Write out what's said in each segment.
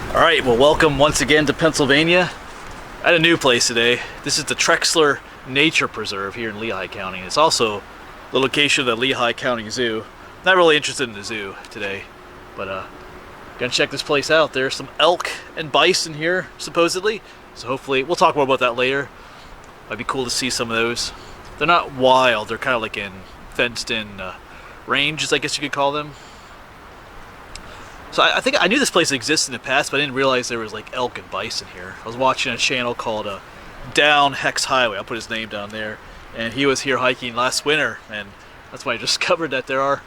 Alright, well, welcome once again to Pennsylvania. At a new place today. This is the Trexler Nature Preserve here in Lehigh County. It's also the location of the Lehigh County Zoo. Not really interested in the zoo today, but gonna check this place out. There's some elk and bison here, supposedly. So hopefully, we'll talk more about that later. Might be cool to see some of those. They're not wild, they're kind of like in fenced-in ranges, I guess you could call them. So I think I knew this place existed in the past, but I didn't realize there was like elk and bison here. I was watching a channel called Down Hex Highway. I'll put his name down there. And he was here hiking last winter, and that's why I discovered that there are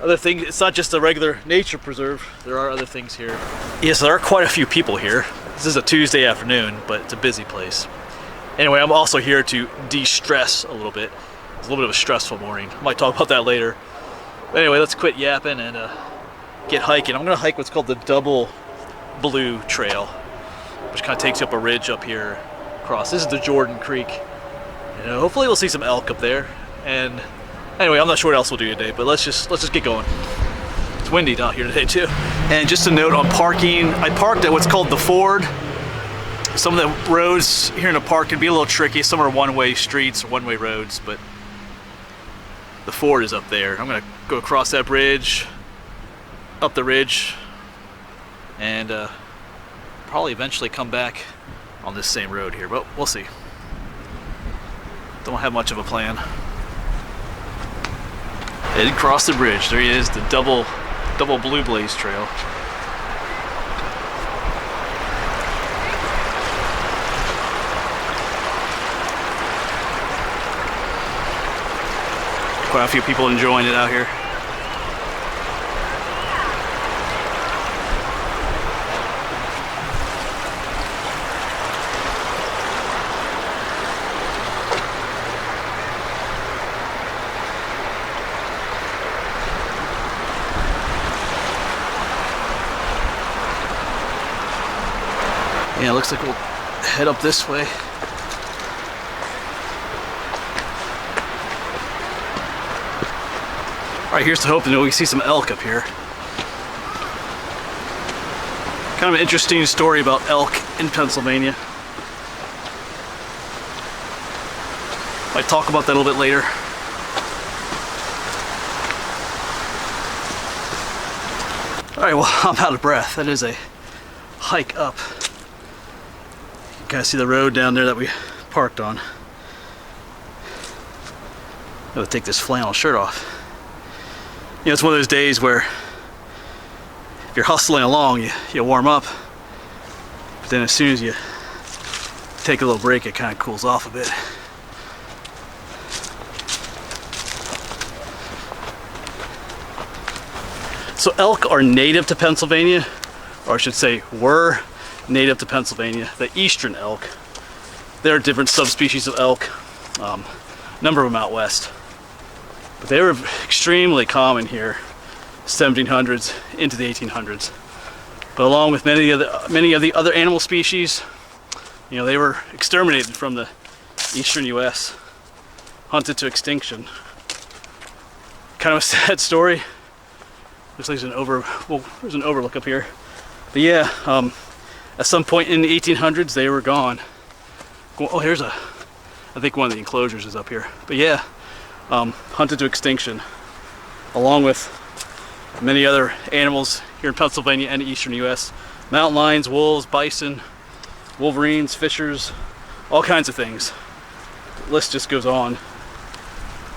other things. It's not just a regular nature preserve. There are other things here. Yes, there are quite a few people here. This is a Tuesday afternoon, but it's a busy place. Anyway, I'm also here to de-stress a little bit. It's a little bit of a stressful morning. I might talk about that later. But anyway, let's quit yapping and get hiking. I'm gonna hike what's called the Double Blue Trail, which kind of takes you up a ridge up here across. This is the Jordan Creek. You know, hopefully we'll see some elk up there. And anyway, I'm not sure what else we'll do today, but let's just get going. It's windy out here today too. And just a note on parking, I parked at what's called the Ford. Some of the roads here in the park can be a little tricky. Some are one-way streets or one-way roads, but the Ford is up there. I'm gonna go across that bridge, up the ridge, and probably eventually come back on this same road here, but we'll see. Don't have much of a plan. Headed across the bridge. There he is, the double Blue Blaze Trail. Quite a few people enjoying it out here. Yeah, it looks like we'll head up this way. Alright, here's to hoping that we see some elk up here. Kind of an interesting story about elk in Pennsylvania. Might talk about that a little bit later. Alright, well, I'm out of breath. That is a hike up. You guys see the road down there that we parked on. I'm gonna take this flannel shirt off. You know, it's one of those days where if you're hustling along, you warm up, but then as soon as you take a little break, it kind of cools off a bit. So elk are native to Pennsylvania, or I should say were native to Pennsylvania. The eastern elk. There are different subspecies of elk, a number of them out west. But they were extremely common here, 1700s into the 1800s. But along with many of the other animal species, you know, they were exterminated from the eastern U.S., hunted to extinction. Kind of a sad story. Looks like there's an overlook up here. But yeah, at some point in the 1800s, they were gone. Oh, here's I think one of the enclosures is up here. But yeah, hunted to extinction, along with many other animals here in Pennsylvania and the eastern U.S. Mountain lions, wolves, bison, wolverines, fishers, all kinds of things. The list just goes on.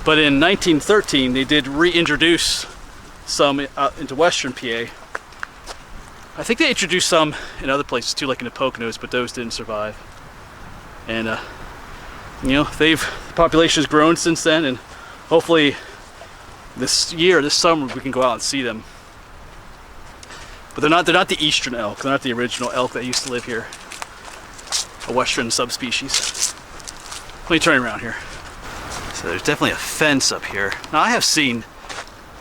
But in 1913, they did reintroduce some into western PA. I think they introduced some in other places too, like in the Poconos, but those didn't survive. And you know, the population has grown since then, and hopefully this summer, we can go out and see them. But they're not the eastern elk. They're not the original elk that used to live here. A western subspecies. Let me turn around here. So there's definitely a fence up here. Now I have seen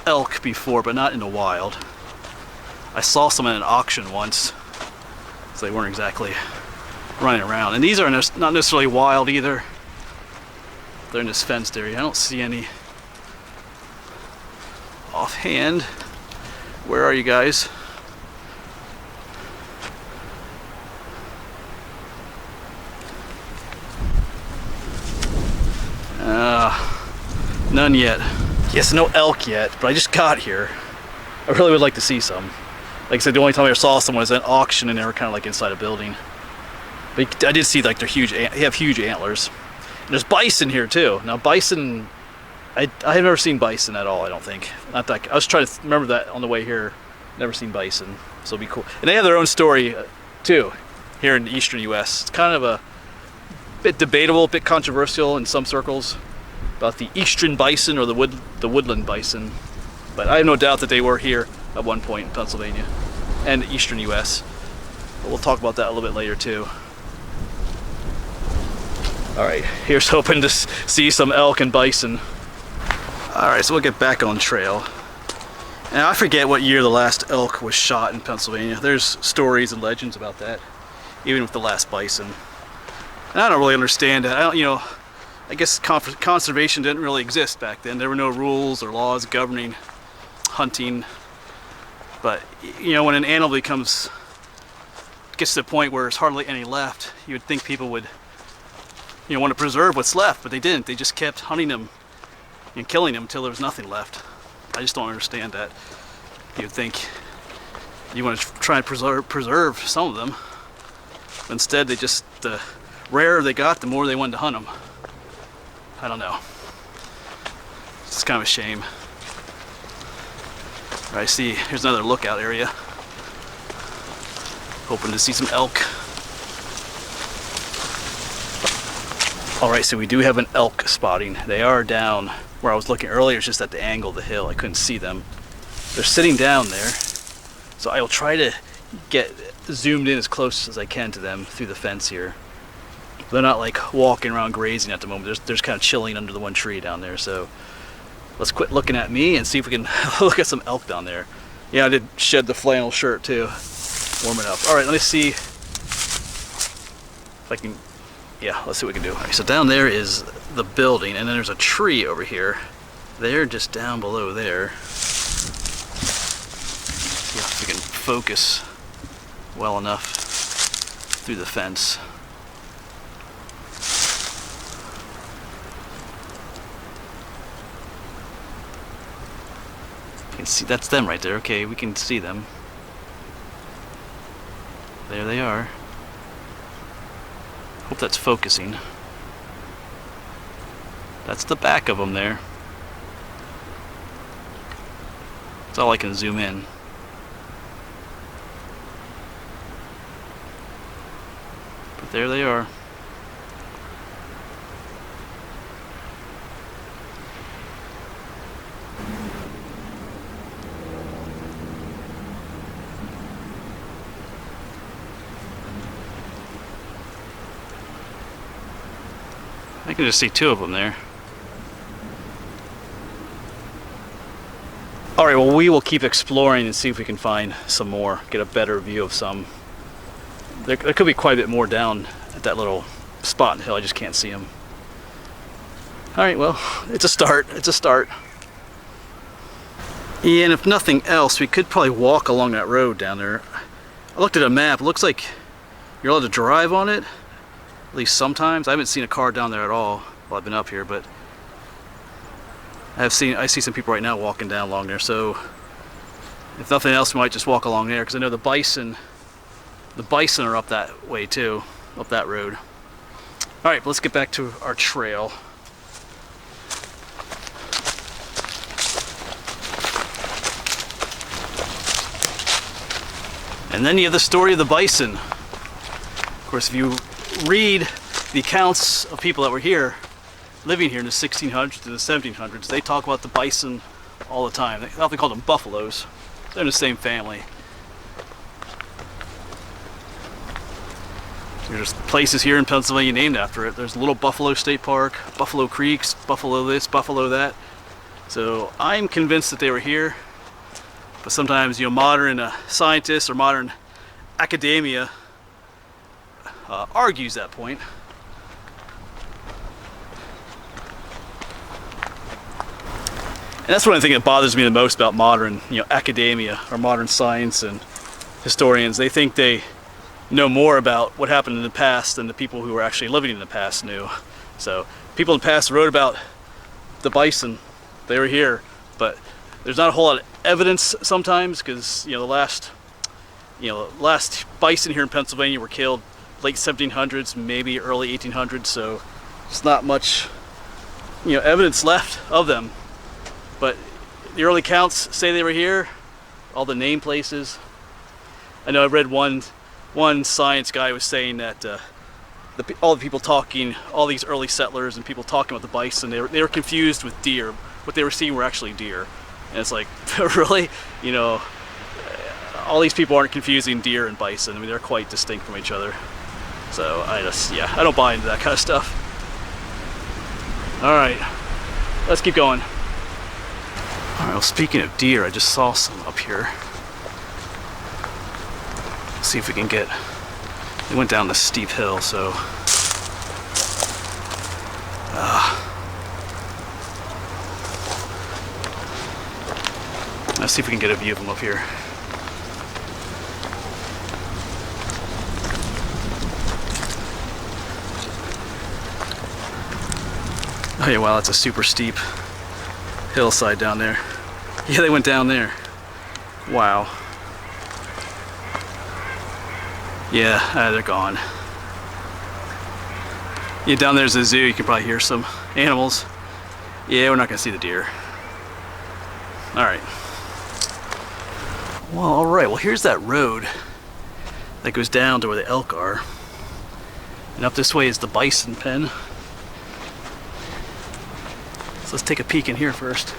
elk before, but not in the wild. I saw some at an auction once, so they weren't exactly running around. And these are not necessarily wild either. They're in this fenced area. I don't see any offhand. Where are you guys? None yet. Yes, no elk yet, but I just got here. I really would like to see some. Like I said, the only time I ever saw some was at an auction, and they were kind of like inside a building. But I did see like they're huge. They have huge antlers. And there's bison here too. Now bison, I have never seen bison at all. I don't think. Not that. I was trying to remember that on the way here. Never seen bison, so it'll be cool. And they have their own story too, here in the eastern U.S. It's kind of a bit debatable, a bit controversial in some circles about the eastern bison or the woodland bison. But I have no doubt that they were here at one point in Pennsylvania and the eastern U.S. But we'll talk about that a little bit later too. All right, here's hoping to see some elk and bison. All right, so we'll get back on trail. And I forget what year the last elk was shot in Pennsylvania. There's stories and legends about that, even with the last bison. And I don't really understand that. I guess conservation didn't really exist back then. There were no rules or laws governing hunting. But when an animal gets to the point where there's hardly any left, you would think people would want to preserve what's left, but they didn't. They just kept hunting them and killing them until there was nothing left. I just don't understand that. You'd think you want to try and preserve some of them. But instead, the rarer they got, the more they wanted to hunt them. I don't know. It's kind of a shame. All right, see, here's another lookout area. Hoping to see some elk. All right, so we do have an elk spotting. They are down where I was looking earlier, it's just at the angle of the hill. I couldn't see them. They're sitting down there. So I will try to get zoomed in as close as I can to them through the fence here. They're not like walking around grazing at the moment. They're just kind of chilling under the one tree down there. So let's quit looking at me and see if we can look at some elk down there. Yeah, I did shed the flannel shirt too. Warm it up. All right, let me see if I can. Yeah, let's see what we can do. All right, so down there is the building, and then there's a tree over here. They're just down below there. See if we can focus well enough through the fence. You can see that's them right there. Okay, we can see them. There they are. Hope that's focusing. That's the back of them there. That's all I can zoom in. But there they are. I can just see two of them there. Alright, well, we will keep exploring and see if we can find some more, get a better view of some. There could be quite a bit more down at that little spot in the hill. I just can't see them. Alright, well, it's a start. It's a start. And if nothing else, we could probably walk along that road down there. I looked at a map. It looks like you're allowed to drive on it. At least sometimes. I haven't seen a car down there at all while I've been up here, but I see some people right now walking down along there. So if nothing else, we might just walk along there, because I know the bison are up that way too, up that road. All right, let's get back to our trail. And then you have the story of the bison. Of course, if you read the accounts of people that were here, living here in the 1600s to the 1700s, they talk about the bison all the time. They often call them buffaloes. They're in the same family. There's places here in Pennsylvania named after it. There's Little Buffalo State Park, Buffalo Creeks, Buffalo this, Buffalo that. So I'm convinced that they were here. But sometimes, modern scientists or modern academia argues that point. And that's one of the things that bothers me the most about modern, academia or modern science and historians. They think they know more about what happened in the past than the people who were actually living in the past knew. So people in the past wrote about the bison they were here, but there's not a whole lot of evidence sometimes because the last bison here in Pennsylvania were killed late 1700s, maybe early 1800s, so there's not much evidence left of them. But the early counts say they were here, all the name places. I know I read one science guy was saying that all the people talking, all these early settlers and people talking about the bison, they were confused with deer. What they were seeing were actually deer. And it's like, really? All these people aren't confusing deer and bison. I mean, they're quite distinct from each other. So I don't buy into that kind of stuff. All right, let's keep going. All right, well, speaking of deer, I just saw some up here. Let's see if we can get, they went down this steep hill, so. Let's see if we can get a view of them up here. Oh yeah, wow, that's a super steep hillside down there. Yeah, they went down there. Wow. Yeah, they're gone. Yeah, down there's a zoo. You can probably hear some animals. Yeah, we're not gonna see the deer. All right. Well, all right. Well, here's that road that goes down to where the elk are, and up this way is the Bison Pen. So let's take a peek in here first.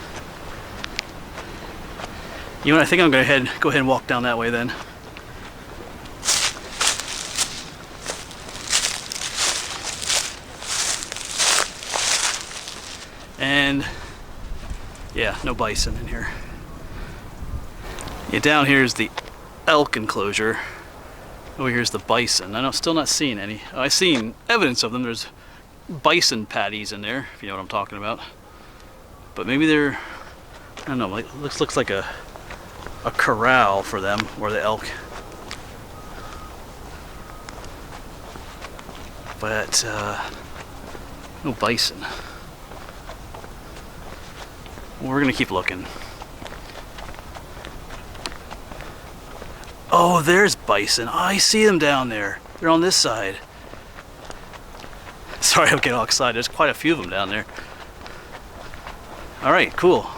You know what? I think I'm gonna go ahead and walk down that way then. And yeah, no bison in here. Yeah, down here is the Elk Enclosure. Over here's the bison. I'm still not seeing any. I've seen evidence of them. There's bison patties in there, if you know what I'm talking about. But maybe they're, I don't know, like, looks like a corral for them, or the elk. But no bison. We're gonna keep looking. Oh, there's bison. I see them down there. They're on this side. Sorry, I'm getting all excited. There's quite a few of them down there. All right, cool.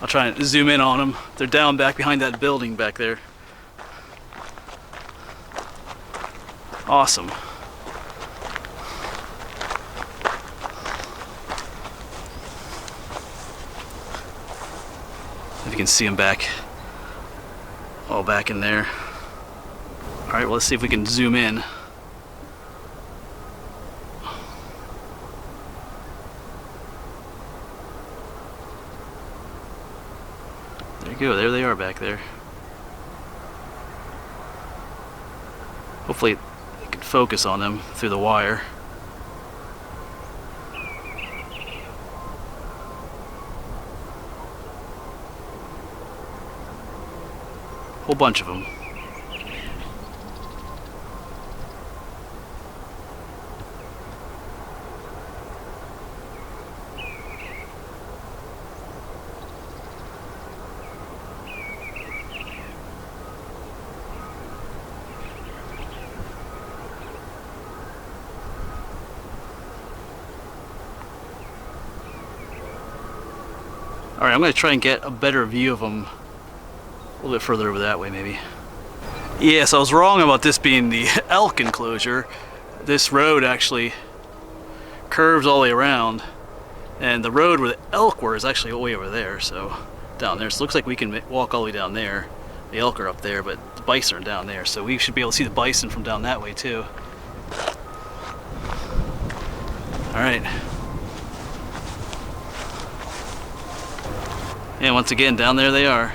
I'll try and zoom in on them. They're down back behind that building back there. Awesome. If you can see them back, all back in there. All right, well, let's see if we can zoom in. There you go, there they are back there. Hopefully you can focus on them through the wire. Whole bunch of them. All right, I'm going to try and get a better view of them a little bit further over that way, maybe. Yes, I was wrong about this being the Elk Enclosure. This road actually curves all the way around, and the road where the elk were is actually way over there, so down there. So it looks like we can walk all the way down there. The elk are up there, but the bison are down there, so we should be able to see the bison from down that way too. All right. And once again, down there they are.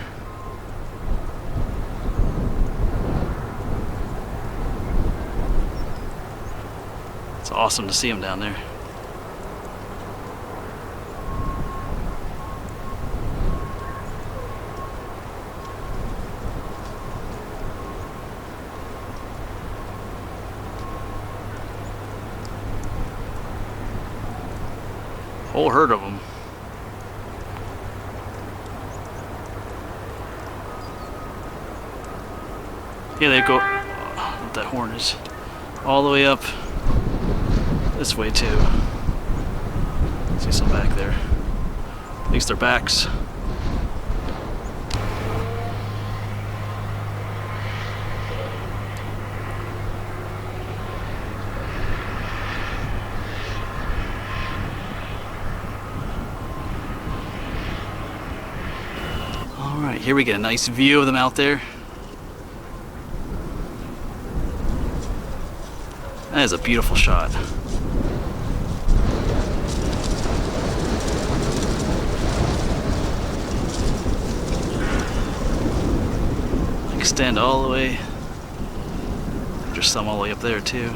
It's awesome to see them down there. Whole herd of them. Yeah, they go, what that horn is, all the way up this way too. See some back there. At least their backs. All right, here we get a nice view of them out there. That is a beautiful shot. Extend all the way. There's some all the way up there too.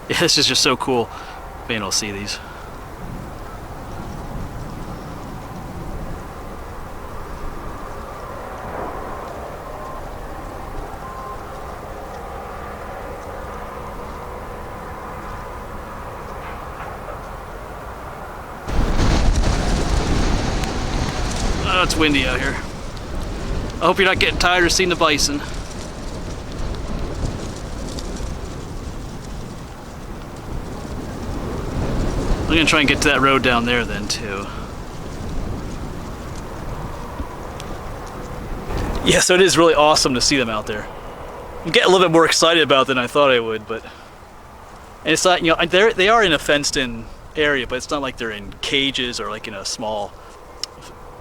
Yeah, this is just so cool being able to see these. Oh, it's windy out here. I hope you're not getting tired of seeing the bison. I'm gonna try and get to that road down there then too. Yeah, so it is really awesome to see them out there. I'm getting a little bit more excited about it than I thought I would, but and it's not, you know, they are in a fenced-in area, but it's not like they're in cages or like in a small,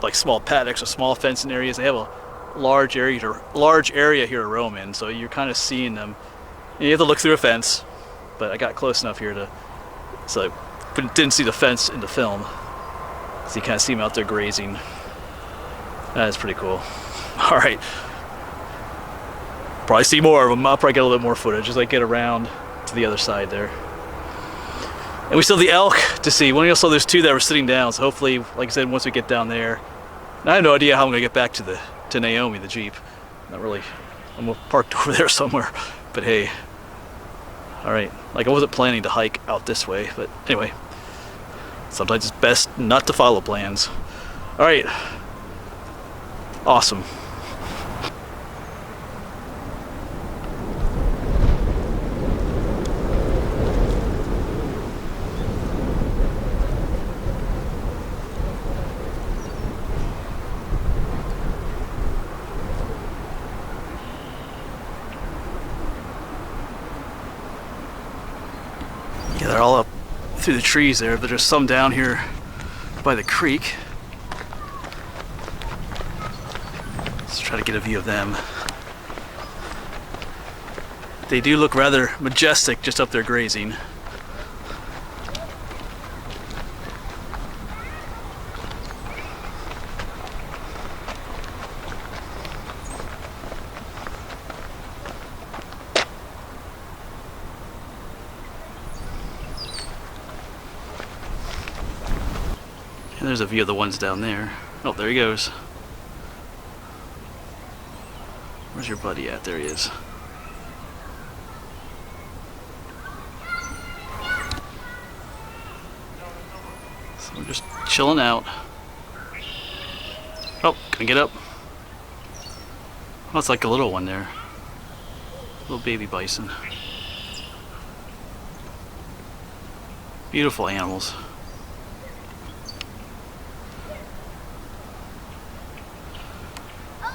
like small paddocks or small fenced-in areas. They have a large area here to roam in, so you're kind of seeing them. You have to look through a fence, but I got close enough here to, so but didn't see the fence in the film. So you kind of see them out there grazing. That is pretty cool. All right. Probably see more of them. I'll probably get a little bit more footage as I get around to the other side there. And we still have the elk to see. We also, there's two that were sitting down. So hopefully, like I said, once we get down there, and I have no idea how I'm gonna get back to Naomi, the Jeep. Not really. I'm parked over there somewhere. But hey. All right. Like I wasn't planning to hike out this way, but anyway. Sometimes it's best not to follow plans. All right. Awesome. Yeah, they're all up through the trees there, but there's some down here by the creek. Let's try to get a view of them. They do look rather majestic just up there grazing. And there's a view of the ones down there. Oh, there he goes. Where's your buddy at? There he is. So we're just chilling out. Oh, can I get up? Oh, it's like a little one there. Little baby bison. Beautiful animals.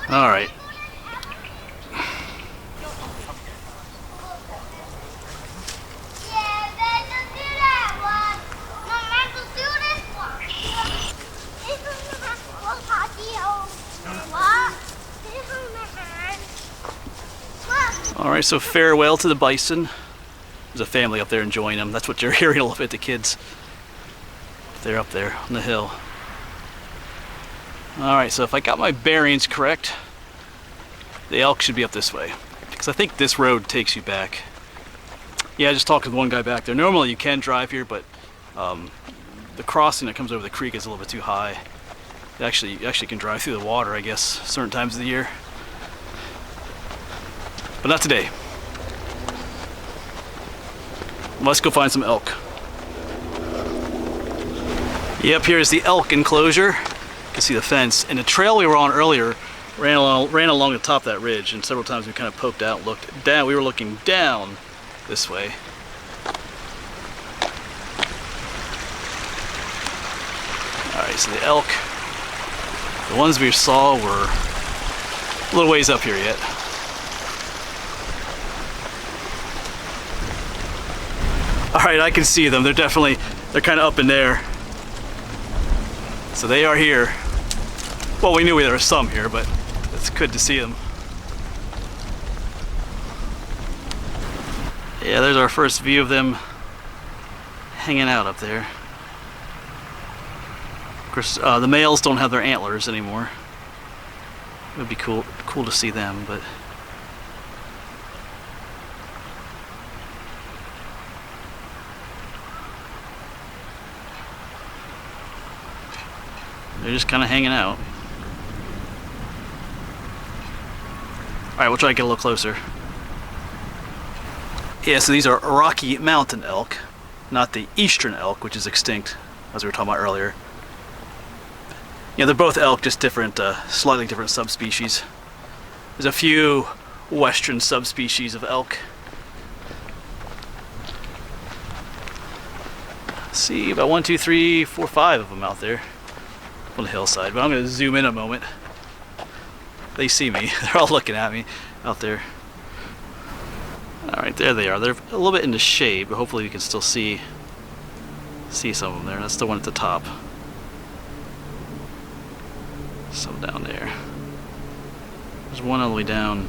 All right. All right, so farewell to the bison. There's a family up there enjoying them. That's what you're hearing a little bit, the kids. They're up there on the hill. All right, so if I got my bearings correct, the elk should be up this way, because I think this road takes you back. Yeah, I just talked with one guy back there. Normally you can drive here, but the crossing that comes over the creek is a little bit too high. You actually can drive through the water, I guess, certain times of the year. But not today. Let's go find some elk. Yep, here's the Elk Enclosure. You can see the fence. And the trail we were on earlier ran along the top of that ridge, and several times we kind of poked out and looked down. We were looking down this way. Alright, so the elk, the ones we saw were a little ways up here yet. Alright, I can see them. They're kind of up in there. So they are here. Well, we knew there were some here, but it's good to see them. Yeah, there's our first view of them hanging out up there. Of course, the males don't have their antlers anymore. It would be cool to see them, but they're just kind of hanging out. Alright, we'll try to get a little closer. Yeah, so these are Rocky Mountain Elk, not the Eastern Elk, which is extinct, as we were talking about earlier. Yeah, they're both elk, just different, slightly different subspecies. There's a few western subspecies of elk. Let's see, about 1, 2, 3, 4, 5 of them out there on the hillside, but I'm going to zoom in a moment. They see me. They're all looking at me out there. Alright, there they are. They're a little bit in the shade, but hopefully you can still see some of them there. That's the one at the top. Some down there. There's one all the way down.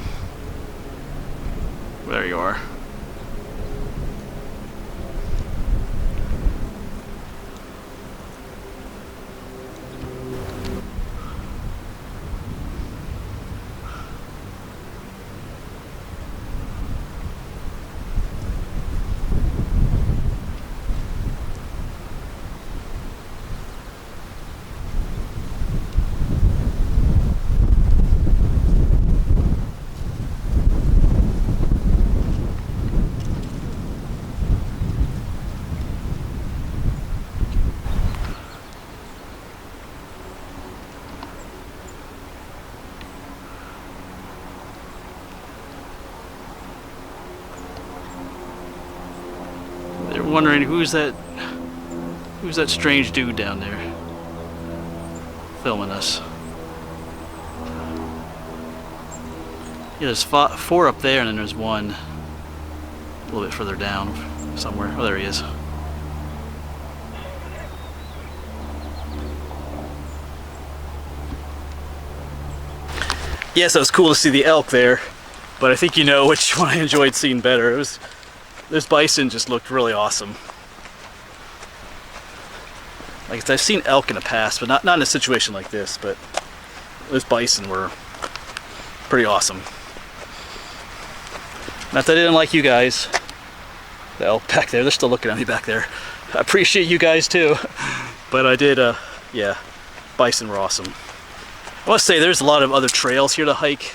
There you are. They're wondering who's that strange dude down there filming us. Yeah, there's 4 up there, and then there's one a little bit further down somewhere. Oh, there he is. Yes, it was cool to see the elk there, but I think you know which one I enjoyed seeing better. This bison just looked really awesome. Like I said, I've seen elk in the past, but not in a situation like this, but those bison were pretty awesome. Not that I didn't like you guys. The elk back there, they're still looking at me back there. I appreciate you guys too. But I did, yeah, bison were awesome. I must say there's a lot of other trails here to hike.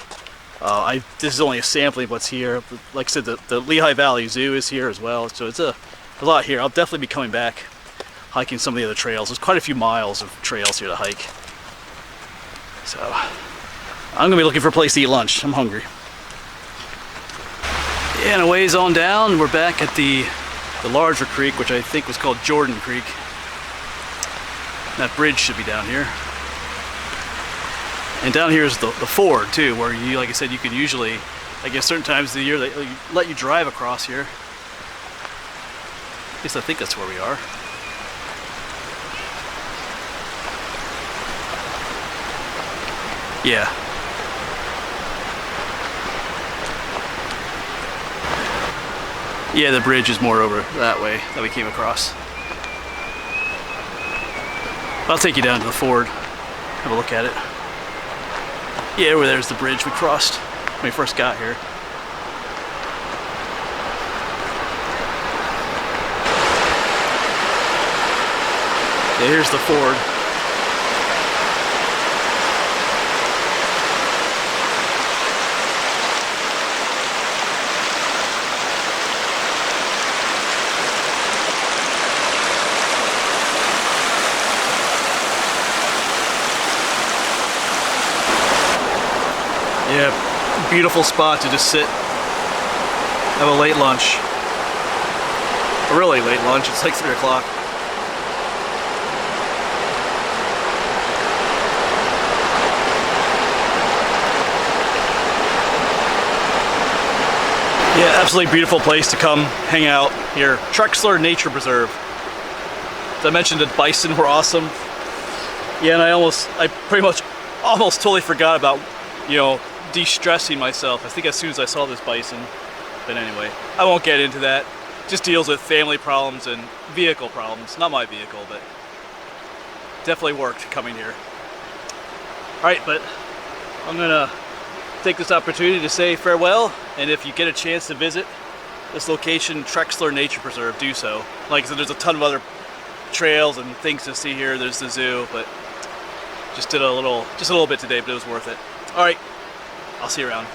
This is only a sampling of what's here. Like I said, the Lehigh Valley Zoo is here as well, so it's a lot here. I'll definitely be coming back, hiking some of the other trails. There's quite a few miles of trails here to hike. So, I'm gonna be looking for a place to eat lunch. I'm hungry. Yeah, and a ways on down, we're back at the larger creek, which I think was called Jordan Creek. That bridge should be down here. And down here is the ford too, where you, like I said, you could usually, I guess certain times of the year, they let you drive across here. At least I think that's where we are. Yeah. Yeah, the bridge is more over that way that we came across. I'll take you down to the ford, have a look at it. Yeah, over there's the bridge we crossed. when we first got here. Yeah, here's the ford. Yeah, beautiful spot to just sit, have a late lunch. A really late lunch, it's like 3 o'clock. Yeah, absolutely beautiful place to come hang out here. Trexler Nature Preserve. As I mentioned, the bison were awesome. Yeah, and I pretty much almost totally forgot about, you know, de-stressing myself. I think as soon as I saw this bison. But anyway, I won't get into that. Just deals with family problems and vehicle problems. Not my vehicle, but definitely worked coming here. Alright, but I'm gonna take this opportunity to say farewell, and if you get a chance to visit this location, Trexler Nature Preserve, do so. Like I said, there's a ton of other trails and things to see here. There's the zoo, but just did just a little bit today, but it was worth it. Alright, I'll see you around.